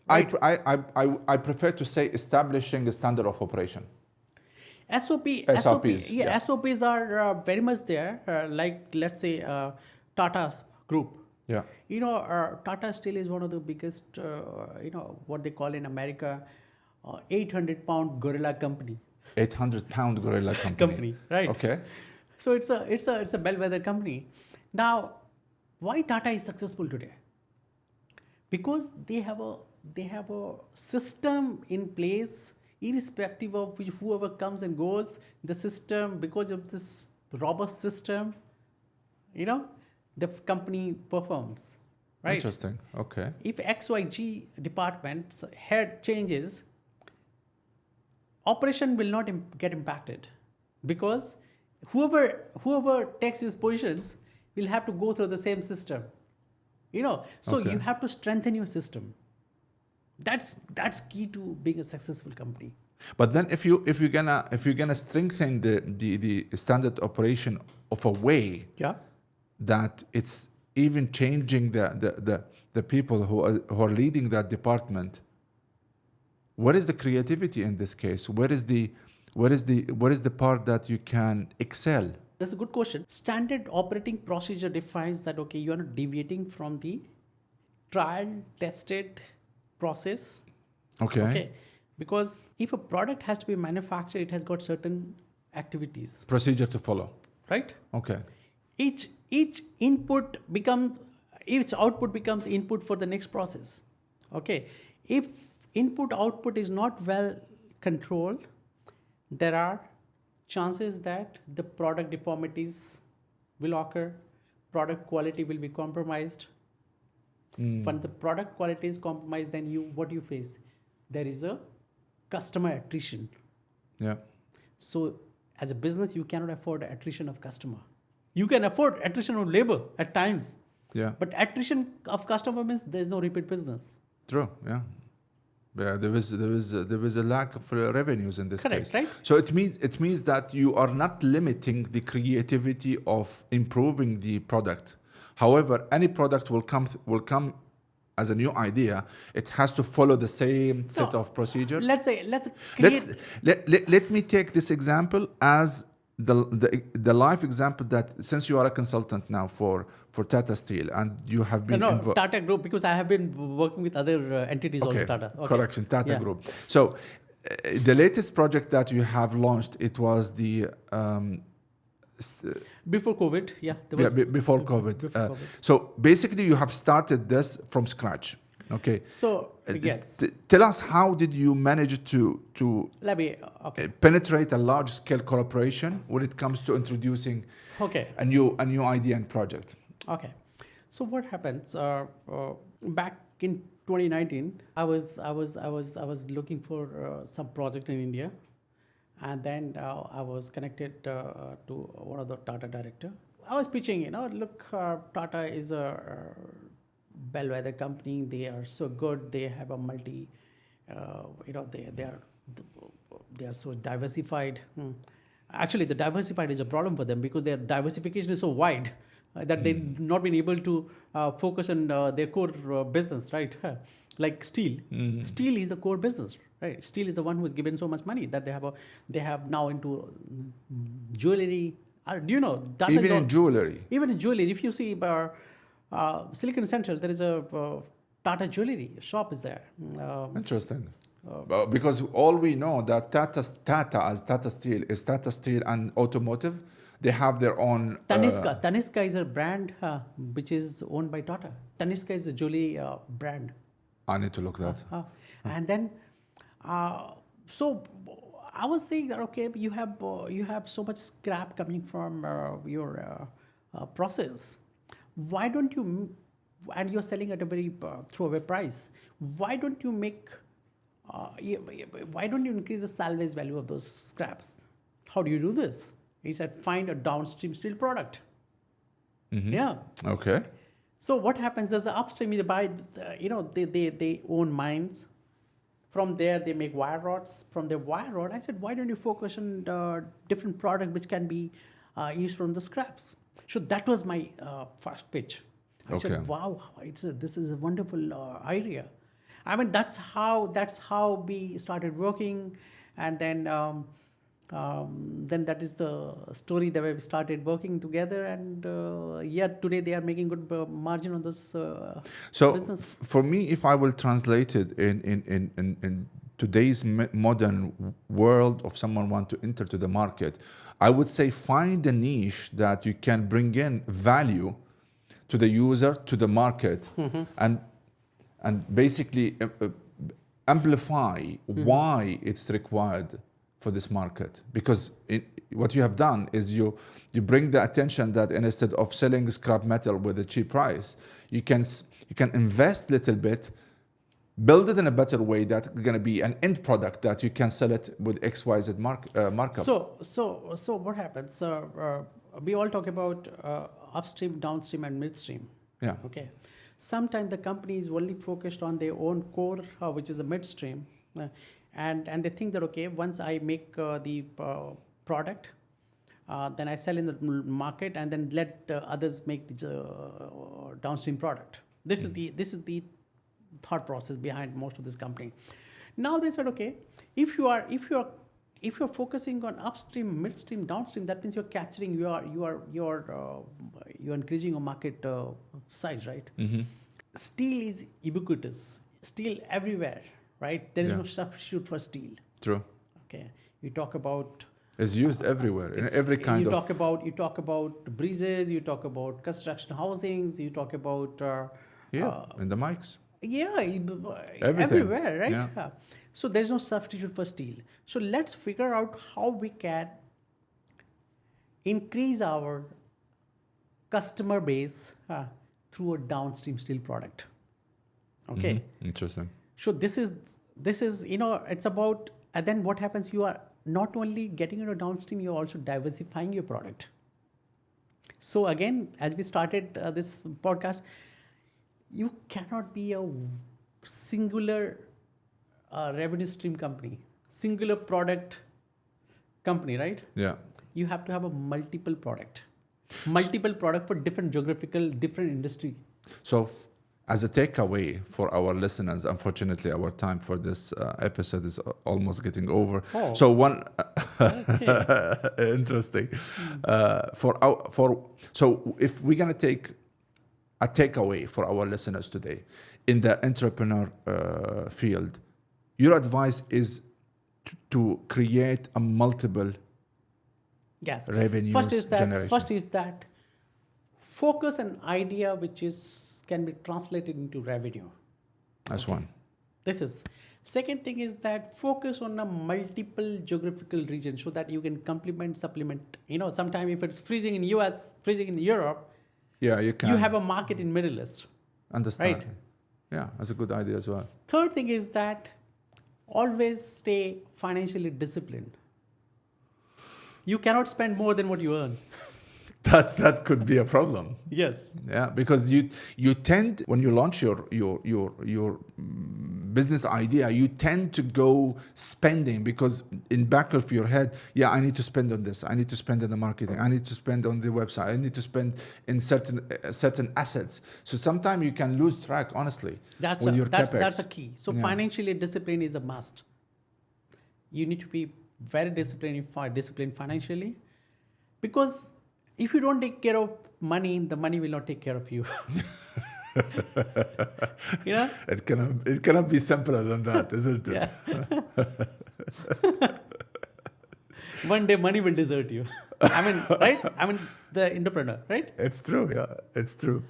Right? I prefer to say establishing a standard of operation. SOPs, Yeah, yeah. SOPs are very much there. Like let's say Tata Group. Yeah. Tata Steel is one of the biggest, what they call in America, 800-pound gorilla company. 800-pound gorilla company. Company, right? Okay. So it's a bellwether company. Now, why Tata is successful today? Because they have a system in place, irrespective of whoever comes and goes. The system, because of this robust system, you know, the company performs, right? Interesting. Okay. If XYG department's head changes, operation will not get impacted, because whoever takes his positions will have to go through the same system. So Okay. you have to strengthen your system. That's key to being a successful company. But then if you're gonna strengthen the standard operation of a way Yeah. that it's even changing the people who are leading that department, what is the creativity in this case? What is the part that you can excel? That's a good question. Standard operating procedure defines that, okay, you are not deviating from the trial tested process. Okay. Okay. Because if a product has to be manufactured, it has got certain activities, Procedure to follow. right? Okay. Each output becomes input for the next process. Okay. If input output is not well controlled, there are chances that the product deformities will occur, product quality will be compromised. When the product quality is compromised, then what do you face? There is a customer attrition. Yeah. So as a business, you cannot afford attrition of customer. You can afford attrition of labor at times, Yeah. but attrition of customer means there's no repeat business. True. Yeah. Yeah, there was a lack of revenues in this Correct, case. right? So it means that you are not limiting the creativity of improving the product. However, any product will come as a new idea. It has to follow the same set of procedure. Let's create. Let me take this example as the life example, that since you are a consultant now for Tata Steel and you have been involved. Tata Group, because I have been working with other entities also. Tata. Okay. Correction, Tata Yeah. Group. So the latest project that you have launched, it was the Before COVID, before COVID. Before COVID. So basically, you have started this from scratch. Okay. So yes, Tell us, how did you manage to let me. Okay. penetrate a large scale corporation when it comes to introducing Okay. a new idea and project? Okay. So what happens? Back in 2019, I was looking for some project in India, and then I was connected to one of the Tata director. I was pitching, look, Tata is a bellwether company. They are so good. They have a multi, they are so diversified. Actually, the diversified is a problem for them, because their diversification is so wide that they've not been able to focus on their core business, right? Like steel. Steel is a core business, right? Steel is the one who has given so much money that they have now into jewelry. Do you know? That Even is in jewelry. Even in jewelry, if you see Silicon Central, there is a Tata jewelry shop is there. Interesting. Because all we know that Tata as Tata Steel is Tata Steel and automotive. They have their own. Tanishq is a brand which is owned by Tata. Tanishq is a jewelry brand. I need to look that. And then, so I was saying that, okay, you have so much scrap coming from your process. Why don't you, and you're selling at a very throwaway price, why don't you increase the salvage value of those scraps? How do you do this? He said, find a downstream steel product. Yeah. Okay. So what happens? There's an upstream. They buy, they own mines. From there, they make wire rods. From the wire rod, I said, why don't you focus on different product which can be used from the scraps? So that was my first pitch. I said, wow, this is a wonderful idea. I mean, that's how we started working, and then that is the story the way we started working together, and yeah, today they are making good margin on this So business. for me, if I will translate it in today's modern world of someone want to enter to the market, I would say find a niche that you can bring in value to the user, to the market, and basically amplify why it's required for this market. Because what you have done is you bring the attention that instead of selling scrap metal with a cheap price, you can invest a little bit, build it in a better way that's going to be an end product that you can sell it with XYZ markup. So what happens? We all talk about upstream, downstream, and midstream. Yeah. Okay. Sometimes the company is only focused on their own core, which is a midstream, and they think that okay, once I make the product, then I sell in the market, and then let others make the downstream product. This is the thought process behind most of this company. Now they said, okay, if you're focusing on upstream, midstream, downstream, that means you're capturing, you're increasing your market size, right? Steel is ubiquitous, steel everywhere, right? There is no substitute for steel. True. Okay, you talk about It's used everywhere, in every kind of... You talk about breezes, you talk about construction housings, you talk about in the mics. yeah, Everything. everywhere, right? Yeah. So there's no substitute for steel. So let's figure out how we can increase our customer base through a downstream steel product. Okay. Interesting. So this is it's about, and then what happens? You are not only getting into downstream, you're also diversifying your product. So again, as we started this podcast, you cannot be a singular revenue stream company, singular product company, right? Yeah. You have to have a multiple product for different geographical, different industry. So as a takeaway for our listeners, unfortunately, our time for this episode is almost getting over. Oh. So one Okay. interesting. So if we're gonna take a takeaway for our listeners today in the entrepreneur field, your advice is to create a multiple Yes. revenue generation. First is that focus an idea which can be translated into revenue. That's one. This is. Second thing is that focus on a multiple geographical region so that you can complement, supplement. Sometime if it's freezing in US, freezing in Europe, Yeah, you can. you have a market in Middle East. Understand. Right. Yeah, that's a good idea as well. Third thing is that always stay financially disciplined. You cannot spend more than what you earn. That could be a problem. Yes. Yeah, because you tend, when you launch your business idea, you tend to go spending, because in back of your head, I need to spend on this, I need to spend on the marketing, I need to spend on the website, I need to spend in certain assets. So sometimes you can lose track, honestly, That's a key. So financially discipline is a must. You need to be very disciplined financially, because if you don't take care of money, the money will not take care of you. It cannot be simpler than that, isn't it? Yeah. One day money will desert you. I mean, right? I mean, the entrepreneur, right? It's true. Yeah, it's true.